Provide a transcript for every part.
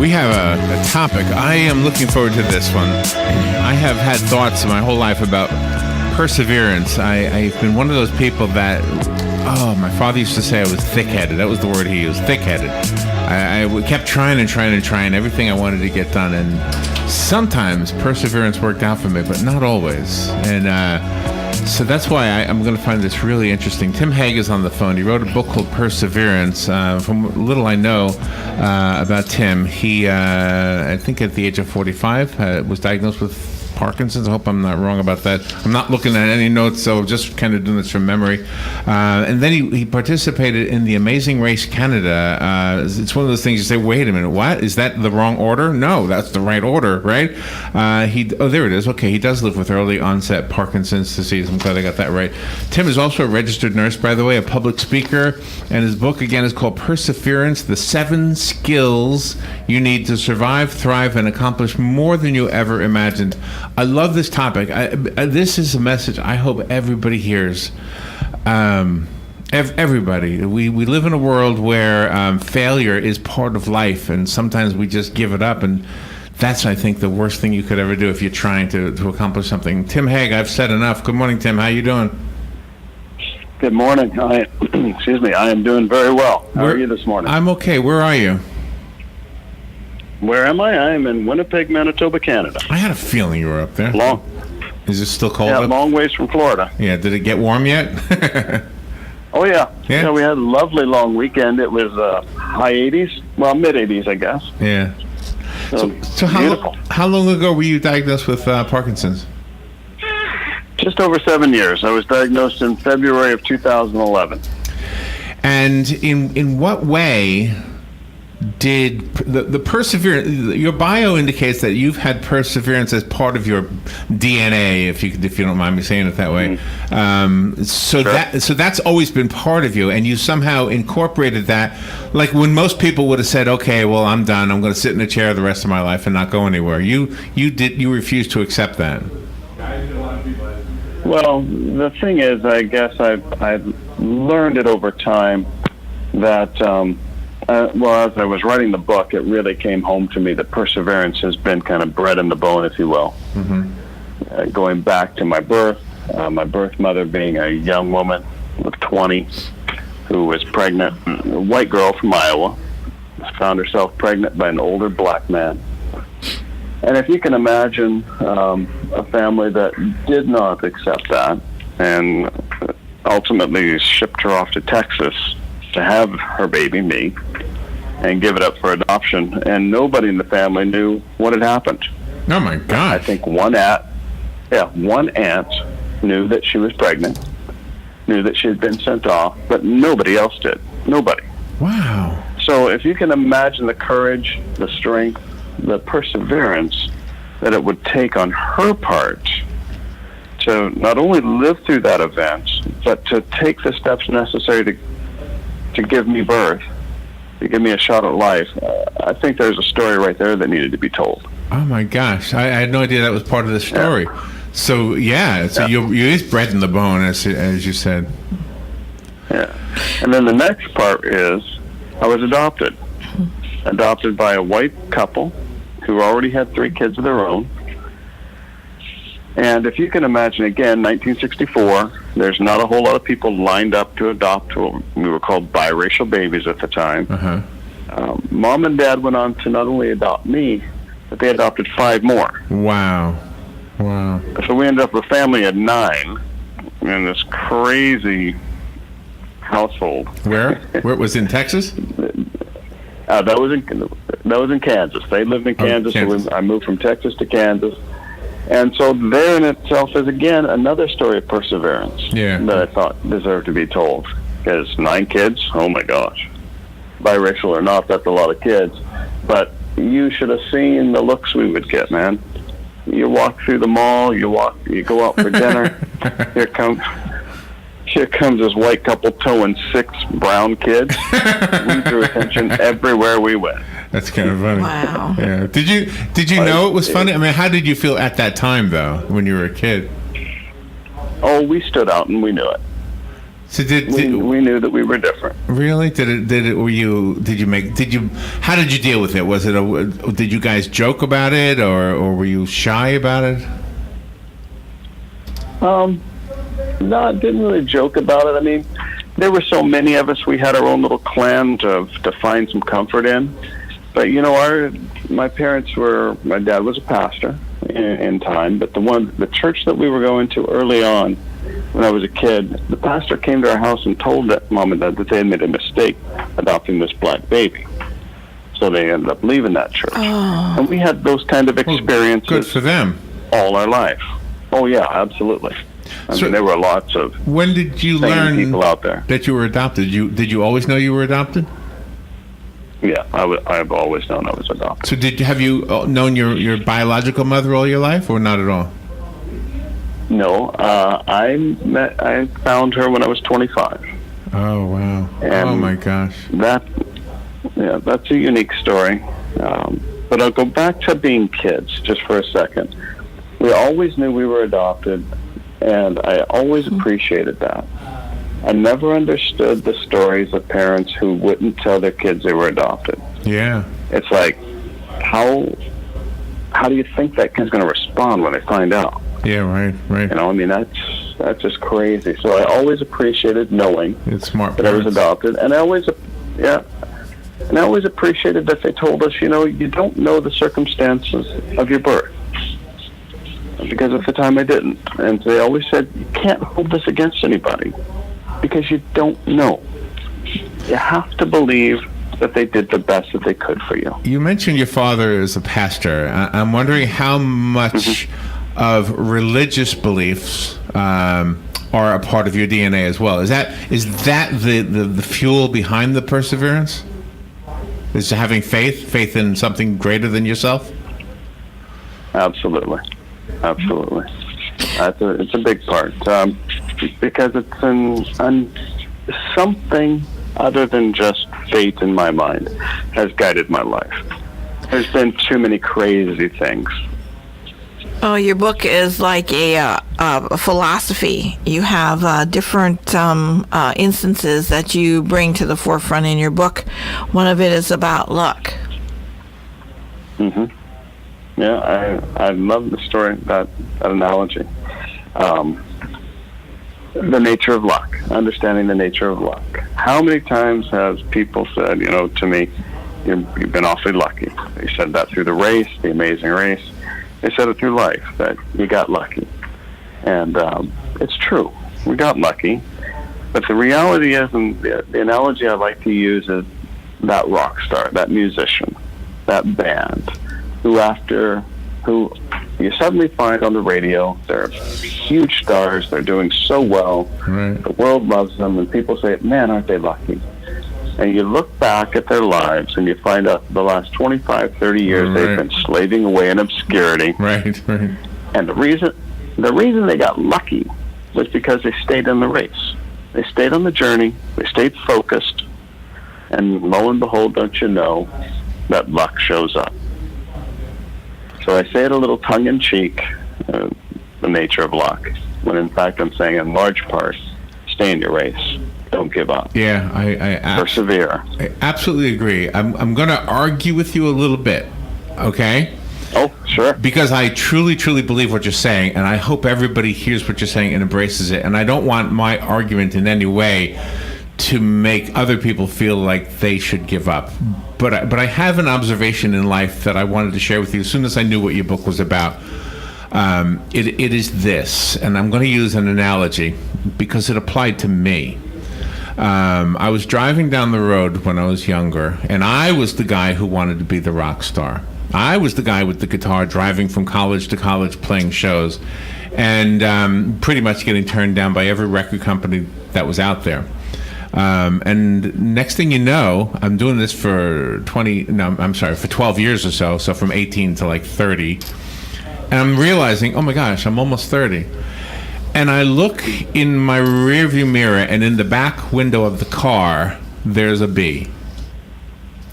we have a topic. I am looking forward to this one. I have had thoughts my whole life about perseverance. I've been one of those people that, my father used to say I was thick-headed. That was the word he used, thick-headed. I kept trying everything I wanted to get done, and sometimes perseverance worked out for me, but not always. And so that's why I'm going to find this really interesting. Tim Hague is on the phone. He wrote a book called Perseverance. From little I know about Tim, he, I think at the age of 45, was diagnosed with Parkinson's. I hope I'm not wrong about that. I'm not looking at any notes, so just kind of doing this from memory. And then he participated in the Amazing Race Canada. It's one of those things you say, wait a minute, what? Is that the wrong order? No, that's the right order, right? There it is. Okay, he does live with early onset Parkinson's disease. I'm glad I got that right. Tim is also a registered nurse, by the way, a public speaker, and his book, again, is called Perseverance, The 7 Skills You Need to Survive, Thrive, and Accomplish More Than You Ever Imagined. I love this topic. This is a message I hope everybody hears. Everybody. We live in a world where failure is part of life, and sometimes we just give it up, and that's, I think, the worst thing you could ever do if you're trying to accomplish something. Tim Hague, I've said enough. Good morning, Tim. How you doing? Good morning. I am doing very well. How are you this morning? I'm okay. Where are you? Where am I? I am in Winnipeg, Manitoba, Canada. I had a feeling you were up there. Long. Is it still cold? Yeah, up? long ways from Florida. Yeah. Did it get warm yet? Oh, yeah. Yeah, we had a lovely long weekend. It was high 80s. Well, mid 80s, I guess. Yeah. So how long ago were you diagnosed with Parkinson's? Just over 7 years. I was diagnosed in February of 2011. And in what way did the perseverance? Your bio indicates that you've had perseverance as part of your DNA, if you don't mind me saying it that way. Mm-hmm. So that's always been part of you, and you somehow incorporated that. Like when most people would have said, "Okay, well, I'm done. I'm going to sit in a chair the rest of my life and not go anywhere." You refused to accept that. Well, the thing is, I guess I've learned it over time that. As I was writing the book, it really came home to me that perseverance has been kind of bred in the bone, if you will. Mm-hmm. Going back to my birth mother being a young woman of 20 who was pregnant, a white girl from Iowa, found herself pregnant by an older black man. And if you can imagine a family that did not accept that and ultimately shipped her off to Texas to have her baby, me, and give it up for adoption, and nobody in the family knew what had happened. Oh my God! I think one aunt knew that she was pregnant, knew that she had been sent off, but nobody else did. Nobody. Wow. So if you can imagine the courage, the strength, the perseverance that it would take on her part to not only live through that event, but to take the steps necessary to give me birth, to give me a shot at life, I think there's a story right there that needed to be told. Oh my gosh, I had no idea that was part of the story. Yeah. So you is bred in the bone, as you said. Yeah, and then the next part is I was adopted by a white couple who already had 3 kids of their own. And if you can imagine, again, 1964, there's not a whole lot of people lined up to adopt what we were called biracial babies at the time. Uh-huh. Mom and Dad went on to not only adopt me, but they adopted 5 more. Wow. So we ended up with a family of 9 in this crazy household. Where was it, in Texas? That was in Kansas. They lived in Kansas, Kansas. So I moved from Texas to Kansas. And so there in itself is, again, another story of perseverance that I thought deserved to be told. Because 9 kids, oh my gosh. Biracial or not, that's a lot of kids. But you should have seen the looks we would get, man. You walk through the mall, you go out for dinner. Here comes this white couple towing 6 brown kids. We drew attention everywhere we went. That's kind of funny. Wow. Yeah. Did you know it was funny? I mean, how did you feel at that time, though, when you were a kid? Oh, we stood out and we knew it. So we knew that we were different. Really? How did you deal with it? Was it did you guys joke about it, or were you shy about it? No, I didn't really joke about it. I mean, there were so many of us, we had our own little clan to find some comfort in. But, my dad was a pastor in time, but the church that we were going to early on, when I was a kid, the pastor came to our house and told Mom and Dad that they had made a mistake adopting this black baby. So they ended up leaving that church. Oh. And we had those kind of experiences. Good for them. All our life. Oh, yeah, absolutely. I mean, there were lots of when did you learn people out there that you were adopted? Did you always know you were adopted? Yeah, I've always known I was adopted. So have you known your biological mother all your life, or not at all? No, I found her when I was 25. Oh wow! And oh my gosh! That's a unique story. But I'll go back to being kids just for a second. We always knew we were adopted, and I always appreciated that. I never understood the stories of parents who wouldn't tell their kids they were adopted. Yeah. It's like, how do you think that kid's going to respond when they find out? Yeah, right. I mean, that's just crazy. So I always appreciated knowing it's smart that parents. I was adopted, and I always appreciated that they told us, you don't know the circumstances of your birth. Because at the time I didn't. And they always said, you can't hold this against anybody because you don't know. You have to believe that they did the best that they could for you. You mentioned your father is a pastor. I'm wondering how much of religious beliefs are a part of your DNA as well. Is that the fuel behind the perseverance? Is having faith in something greater than yourself? Absolutely. It's a big part because it's something other than just fate in my mind has guided my life. There's been too many crazy things. Oh, your book is like a philosophy. You have different instances that you bring to the forefront in your book. One of it is about luck. Mm-hmm. Yeah, I love the story, that analogy. The nature of luck, understanding the nature of luck. How many times has people said, to me, you've been awfully lucky. They said that through the race, the amazing race. They said it through life, that you got lucky. And it's true. We got lucky. But the reality is, and the analogy I like to use is that rock star, that musician, that band, who you suddenly find on the radio, they're huge stars, they're doing so well, right. The world loves them, and people say, man, aren't they lucky? And you look back at their lives, and you find out the last 25, 30 years, right. They've been slaving away in obscurity. Right. And the reason they got lucky was because they stayed in the race. They stayed on the journey, they stayed focused, and lo and behold, don't you know, that luck shows up. So I say it a little tongue-in-cheek, the nature of luck, when in fact I'm saying in large part, stay in your race. Don't give up. Yeah, I persevere. I absolutely agree. I'm going to argue with you a little bit, okay? Oh, sure. Because I truly, truly believe what you're saying, and I hope everybody hears what you're saying and embraces it. And I don't want my argument in any way to make other people feel like they should give up. But I have an observation in life that I wanted to share with you as soon as I knew what your book was about. It is this, and I'm going to use an analogy because it applied to me. I was driving down the road when I was younger, and I was the guy who wanted to be the rock star. I was the guy with the guitar driving from college to college playing shows and pretty much getting turned down by every record company that was out there. And next thing you know, I'm doing this for 12 years or so from 18 to like 30. And I'm realizing, oh my gosh, I'm almost 30. And I look in my rearview mirror, and in the back window of the car, there's a bee.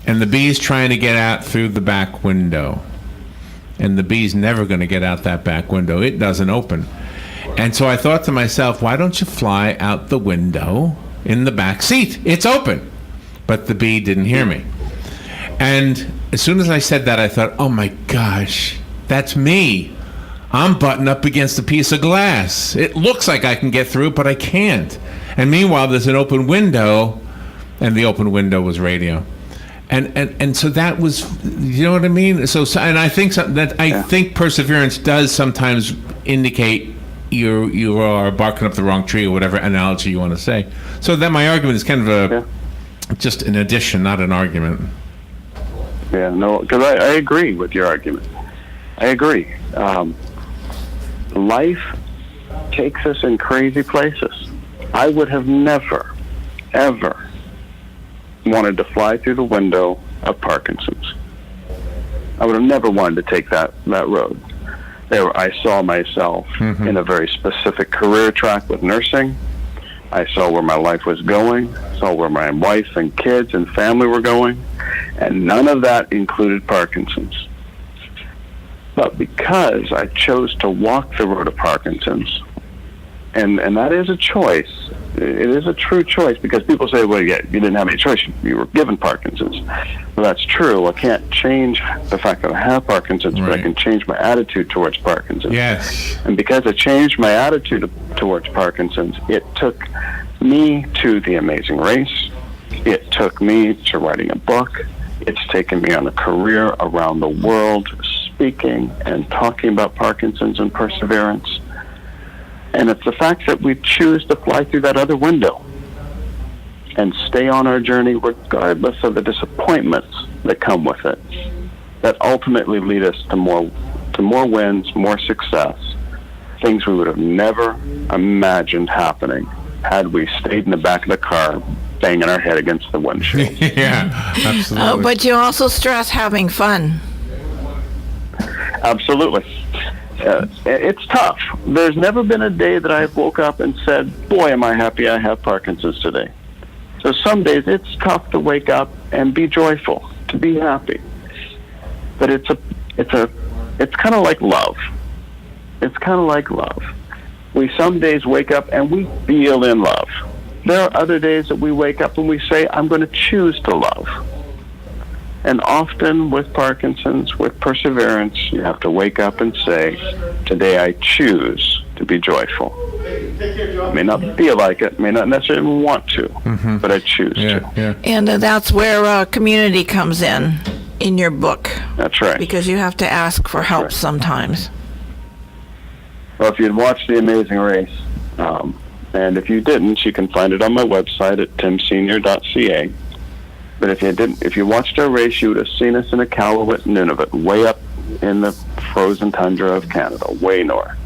And the bee's trying to get out through the back window. And the bee's never going to get out that back window. It doesn't open. And so I thought to myself, why don't you fly out the window in the back seat? It's open. But the bee didn't hear me. And as soon as I said that, I thought, oh my gosh, that's me. I'm buttoned up against a piece of glass. It looks like I can get through, but I can't. And meanwhile, there's an open window, and the open window was radio. And so that was, you know what I mean? So and I think I think perseverance does sometimes indicate you are barking up the wrong tree, or whatever analogy you want to say. So that my argument is kind of just an addition, not an argument. Yeah, no, because I agree with your argument. I agree. Life takes us in crazy places. I would have never, ever wanted to fly through the window of Parkinson's. I would have never wanted to take that road. I saw myself in a very specific career track with nursing. I saw where my life was going, saw where my wife and kids and family were going, and none of that included Parkinson's. But because I chose to walk the road of Parkinson's, and that is a choice. It is a true choice, because people say, well, yeah, you didn't have any choice. You were given Parkinson's. Well, that's true. I can't change the fact that I have Parkinson's, but I can change my attitude towards Parkinson's. Yes. And because I changed my attitude towards Parkinson's, it took me to The Amazing Race. It took me to writing a book. It's taken me on a career around the world, speaking and talking about Parkinson's and perseverance. And it's the fact that we choose to fly through that other window and stay on our journey regardless of the disappointments that come with it, that ultimately lead us to more wins, more success, things we would have never imagined happening had we stayed in the back of the car banging our head against the windshield. Yeah, absolutely. But you also stress having fun. Absolutely. It's tough. There's never been a day that I've woke up and said, boy, am I happy I have Parkinson's today. So some days it's tough to wake up and be joyful, to be happy. But it's kind of like love. It's kind of like love. We some days wake up and we feel in love. There are other days that we wake up and we say, I'm going to choose to love. And often with Parkinson's, with perseverance, you have to wake up and say, today I choose to be joyful. I may not feel like it, may not necessarily want to, but I choose to. Yeah. And that's where community comes in your book. That's right. Because you have to ask for help sometimes. Well, if you'd watched The Amazing Race, and if you didn't, you can find it on my website at timsenior.ca. But if you watched our race, you would have seen us in Iqaluit, Nunavut, way up in the frozen tundra of Canada, way north.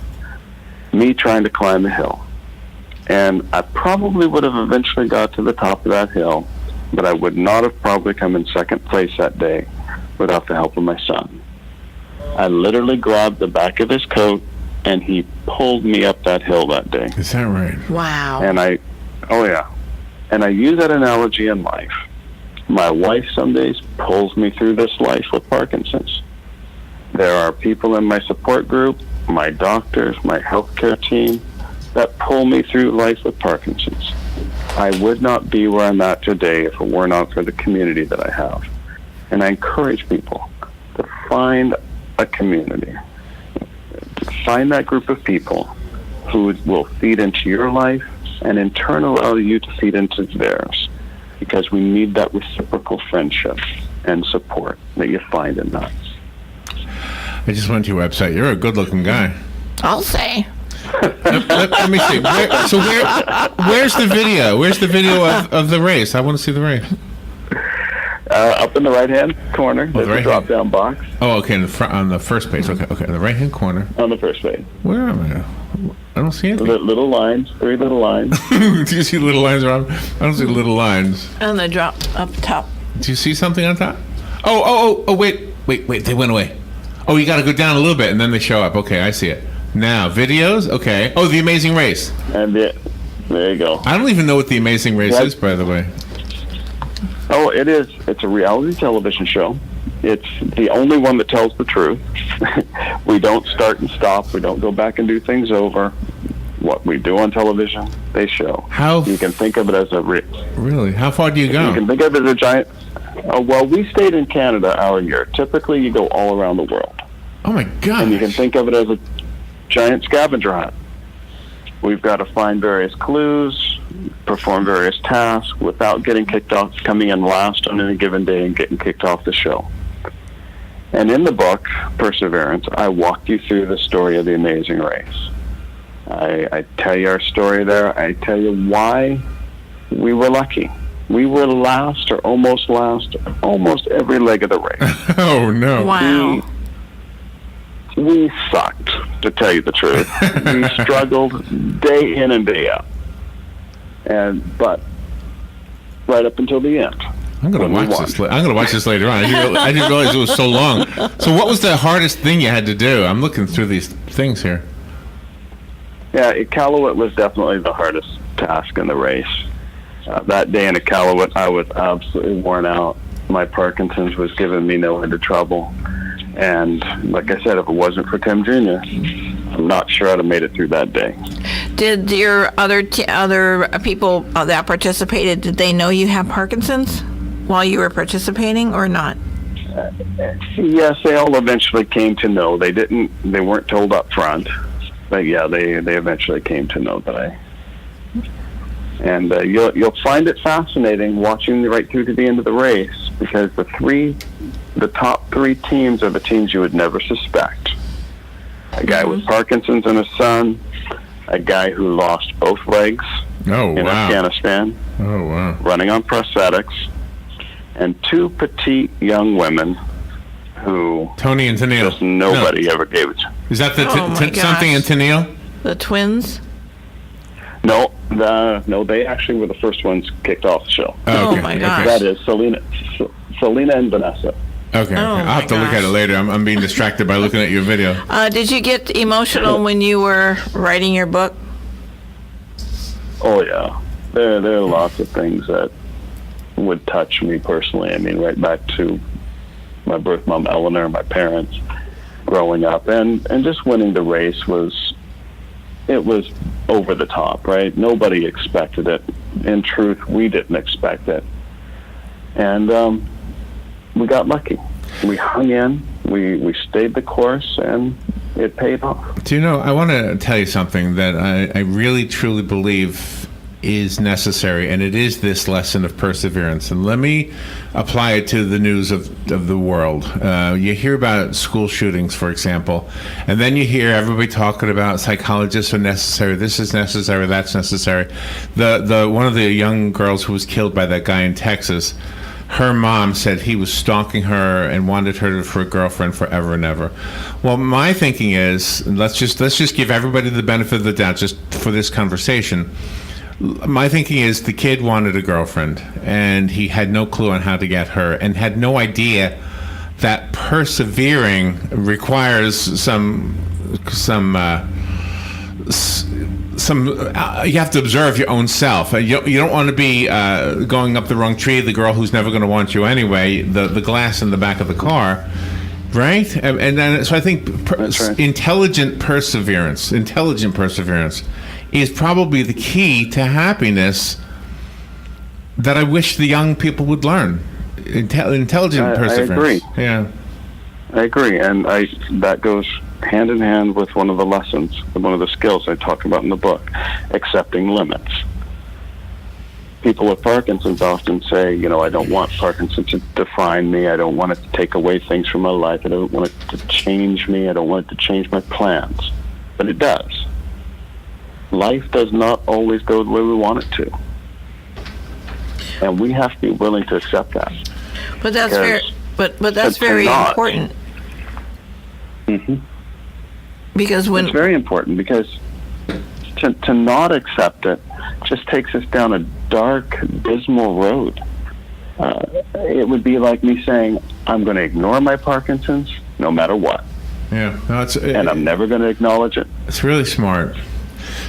Me trying to climb a hill. And I probably would have eventually got to the top of that hill, but I would not have probably come in second place that day without the help of my son. I literally grabbed the back of his coat, and he pulled me up that hill that day. Is that right? Wow. And I use that analogy in life. My wife some days pulls me through this life with Parkinson's. There are people in my support group, my doctors, my healthcare team, that pull me through life with Parkinson's. I would not be where I'm at today if it were not for the community that I have. And I encourage people to find a community. Find that group of people who will feed into your life and in turn allow you to feed into theirs. Because we need that reciprocal friendship and support that you find in that. I just went to your website. You're a good-looking guy. I'll say. Let me see. Where's the video? Where's the video of the race? I want to see the race. Up in the right-hand corner, there's a drop-down box. Oh, okay, in the front, on the first page. Okay, in the right-hand corner. On the first page. Where am I? I don't see anything. Little lines, 3 little lines. Do you see little lines around? I don't see little lines. And the drop up top. Do you see something on top? Oh, wait, they went away. Oh, you got to go down a little bit, and then they show up. Okay, I see it. Now, videos? Okay. Oh, The Amazing Race. And there you go. I don't even know what The Amazing Race is, by the way. Oh, it is. It's a reality television show. It's the only one that tells the truth. We don't start and stop. We don't go back and do things over. what we do on television, they show. How You can think of it as a... really? How far do you go? You can think of it as a giant... well, we stayed in Canada our year. Typically, you go all around the world. Oh my God! And you can think of it as a giant scavenger hunt. We've got to find various clues, perform various tasks without getting kicked off, coming in last on any given day and getting kicked off the show. And in the book, Perseverance, I walk you through the story of the Amazing Race. I tell you our story there. I tell you why we were lucky. We were last or almost every leg of the race. Oh no! Wow. We sucked, to tell you the truth. We struggled day in and day out. But right up until the end. I'm gonna watch this. I'm gonna watch this later on. I didn't realize it was so long. So, what was the hardest thing you had to do? I'm looking through these things here. Yeah, Iqaluit was definitely the hardest task in the race. That day in Iqaluit, I was absolutely worn out. My Parkinson's was giving me no end of trouble. And like I said, if it wasn't for Tim Jr., I'm not sure I'd have made it through that day. Did your other people that participated, did they know you have Parkinson's while you were participating or not? Yes, they all eventually came to know. They weren't told up front, but yeah, they eventually came to know that I. And you'll find it fascinating watching right through to the end of the race, because the top three teams are the teams you would never suspect. A guy with Parkinson's and his son, a guy who lost both legs in Afghanistan, running on prosthetics, and two petite young women who Tony and Tennille. Just nobody ever gave it. Is that the something in Tennille? The twins? No, they actually were the first ones kicked off the show. Oh my gosh. That is Selena and Vanessa. Okay, I'll have to look at it later. I'm being distracted by looking at your video. Did you get emotional when you were writing your book? Oh yeah, there are lots of things that would touch me personally. I mean, right back to my birth mom Eleanor, my parents, growing up, and just winning the race was over the top, right? Nobody expected it. In truth, we didn't expect it, and we got lucky. We hung in. We stayed the course, and it paid off. Do you know, I want to tell you something that I really, truly believe is necessary, and it is this lesson of perseverance. And let me apply it to the news of the world. You hear about school shootings, for example, and then you hear everybody talking about psychologists are necessary, this is necessary, that's necessary. One of the young girls who was killed by that guy in Texas, her mom said he was stalking her and wanted her for a girlfriend forever and ever. Well, my thinking is, let's just give everybody the benefit of the doubt just for this conversation. My thinking is the kid wanted a girlfriend, and he had no clue on how to get her, and had no idea that persevering requires some you have to observe your own self. You don't want to be going up the wrong tree, the girl who's never going to want you anyway, the glass in the back of the car, right? And then, so I think intelligent perseverance is probably the key to happiness that I wish the young people would learn. Intelligent perseverance. I agree. Yeah, I agree, and that goes hand in hand with one of the lessons, one of the skills I talk about in the book, accepting limits. People with Parkinson's often say, I don't want Parkinson's to define me. I don't want it to take away things from my life. I don't want it to change me. I don't want it to change my plans. But it does. Life does not always go the way we want it to. And we have to be willing to accept that. But that's very important. Mm-hmm. Because it's very important, because to not accept it just takes us down a dark, dismal road. It would be like me saying, I'm going to ignore my Parkinson's no matter what. Yeah, and I'm never going to acknowledge it. It's really smart.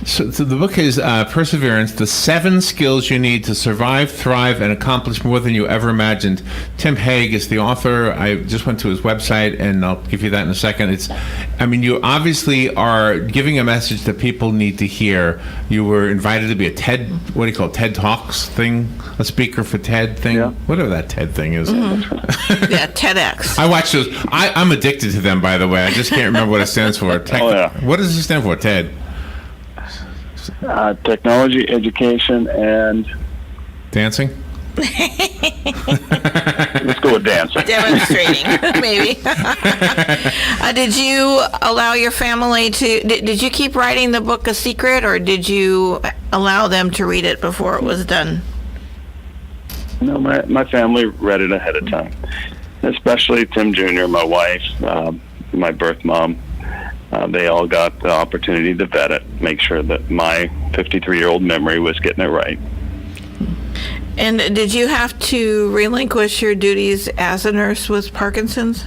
So the book is Perseverance, the 7 skills you need to survive, thrive, and accomplish more than you ever imagined. Tim Hague is the author. I just went to his website, and I'll give you that in a second. You obviously are giving a message that people need to hear. You were invited to be a TED, what do you call it, TED Talks thing? A speaker for TED thing? Yeah. Whatever that TED thing is. Yeah, TEDx. I watch those. I'm addicted to them, by the way. I just can't remember what it stands for. What does it stand for, TED? Technology, education, and Dancing? let's go with dancing. Demonstrating, maybe. Did you allow your family to? Did you keep writing the book a secret, or did you allow them to read it before it was done? No, my family read it ahead of time, especially Tim Jr., my wife, my birth mom. They all got the opportunity to vet it, make sure that my 53-year-old memory was getting it right. And did you have to relinquish your duties as a nurse with Parkinson's?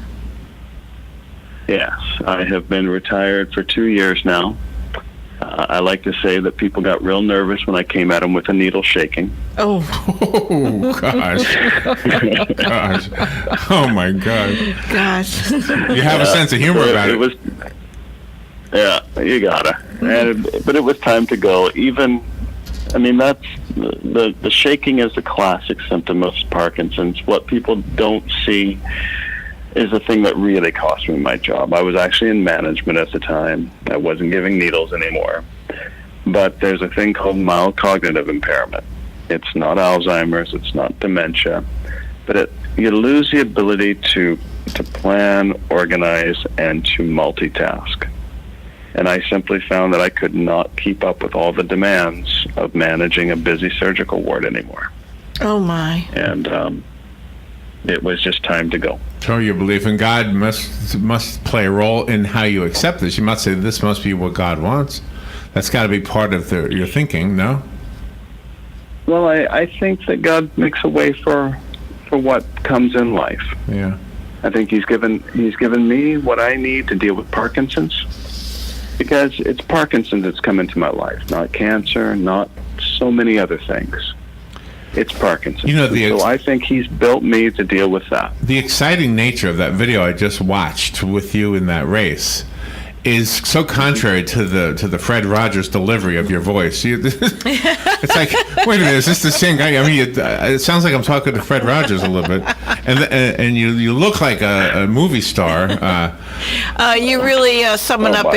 Yes, I have been retired for 2 years now. I like to say that people got real nervous when I came at them with a needle shaking. Oh. Oh, gosh. Gosh. Oh, my God. Gosh. You have a sense of humor about it. Yeah, you gotta. But it was time to go. That's the shaking is a classic symptom of Parkinson's. What people don't see is the thing that really cost me my job. I was actually in management at the time. I wasn't giving needles anymore. But there's a thing called mild cognitive impairment. It's not Alzheimer's, it's not dementia, but you lose the ability to plan, organize, and to multitask. And I simply found that I could not keep up with all the demands of managing a busy surgical ward anymore. Oh, my. And it was just time to go. So your belief in God must play a role in how you accept this. You must say, this must be what God wants. That's got to be part of your thinking, no? Well, I think that God makes a way for what comes in life. Yeah. I think He's given me what I need to deal with Parkinson's, because it's Parkinson's that's come into my life, not cancer, not so many other things. It's Parkinson's. So I think He's built me to deal with that. The exciting nature of that video I just watched with you in that race is so contrary to the Fred Rogers delivery of your voice. It's like, wait a minute, is this the same guy? I mean, it sounds like I'm talking to Fred Rogers a little bit, and you look like a movie star. You really sum it up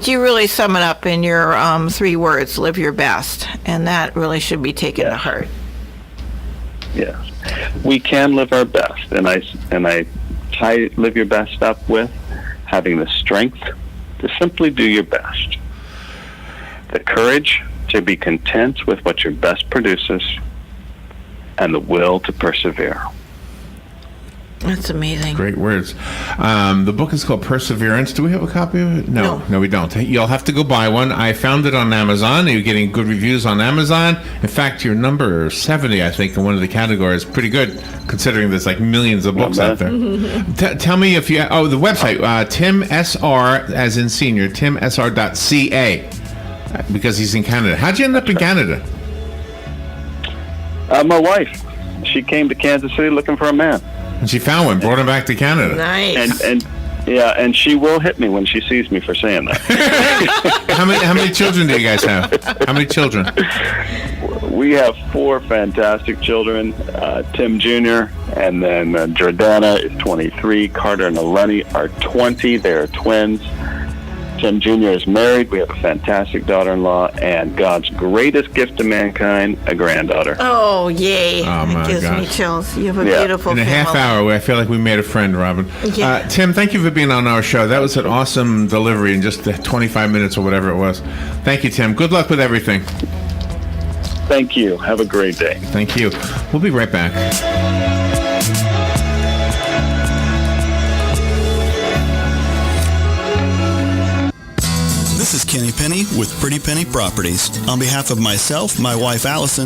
you really sum it up in your 3 words: live your best, and that really should be taken to heart. Yes, we can live our best, and I tie live your best up with having the strength to simply do your best, the courage to be content with what your best produces, and the will to persevere. That's amazing. Great words. The book is called Perseverance. Do we have a copy of it? No, we don't. You'll have to go buy one. I found it on Amazon. You're getting good reviews on Amazon. In fact, you're number 70, I think, in one of the categories. Pretty good, considering there's like millions of books out there. Tell me if you... Oh, the website, Tim SR, as in senior, timsr.ca, because he's in Canada. How'd you end up in Canada? My wife. She came to Kansas City looking for a man. And she found one, brought him back to Canada. Nice. And she will hit me when she sees me for saying that. How many children do you guys have? How many children? We have 4 fantastic children. Tim Jr. and then Jordana is 23. Carter and Eleni are 20. They're twins. Tim Jr. is married. We have a fantastic daughter-in-law, and God's greatest gift to mankind, a granddaughter. Oh, yay. Oh, my it gives gosh. me chills. You have a beautiful family. In a half hour, I feel like we made a friend, Robin. Yeah. Tim, thank you for being on our show. That was an awesome delivery in just 25 minutes or whatever it was. Thank you, Tim. Good luck with everything. Thank you. Have a great day. Thank you. We'll be right back. This is Kenny Penny with Pretty Penny Properties. On behalf of myself, my wife Allison,